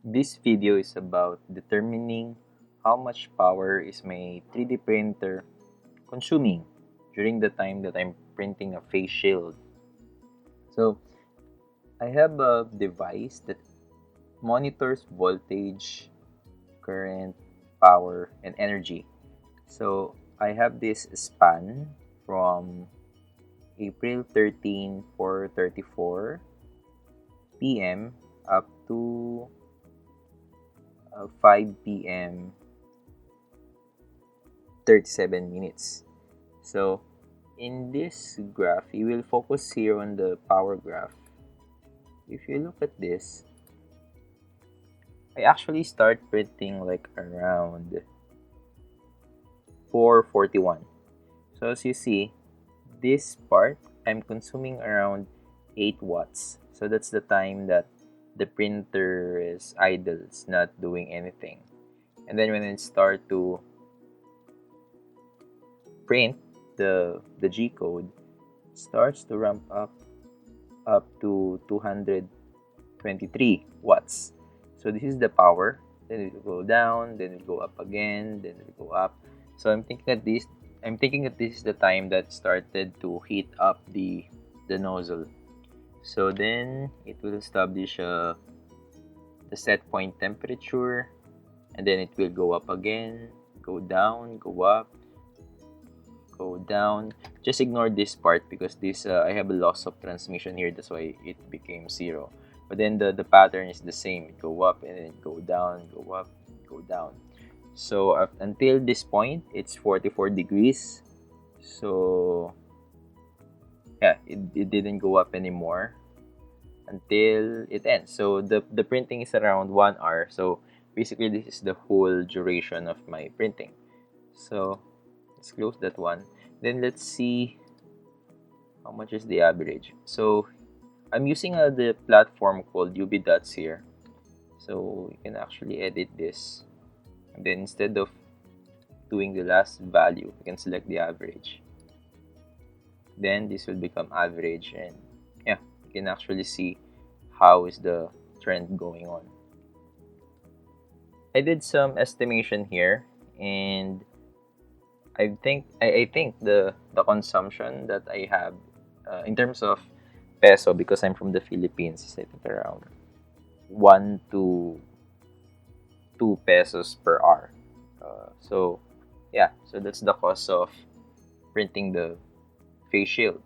This video is about determining how much power is my 3D printer consuming during the time that I'm printing a face shield. So I have a device that monitors voltage, current, power, and energy. So I have this span from April 13, 4:34 p.m. up to 5 p.m. 37 minutes. So in this graph, you will focus here on the power graph. If you look at this, I actually start printing like around 4:41. So as you see, this part, I'm consuming around 8 watts. So that's the time that the printer is idle, it's not doing anything. And then when it start to print, the G code starts to ramp up to 223 watts. So this is the power. Then it will go down, then it will go up again, then it will go up. So I'm thinking that this is the time that started to heat up the nozzle. So then it will establish the set point temperature, and then it will go up again, go down, go up, go down. Just ignore this part because this I have a loss of transmission here, that's why it became 0. But then the pattern is the same. It go up and then go down, go up, go down. So until this point, it's 44 degrees. So yeah, it didn't go up anymore until it ends. So the printing is around 1 hour. So basically this is the whole duration of my printing. So let's close that one. Then let's see how much is the average. So I'm using the platform called UBIDOTS here. So you can actually edit this. And then instead of doing the last value, you can select the average. Then this will become average, and yeah, you can actually see how is the trend going on. I did some estimation here, and I think the consumption that I have in terms of peso, because I'm from the Philippines, is I think around 1 to 2 pesos per hour. So yeah, so that's the cost of printing the face shield.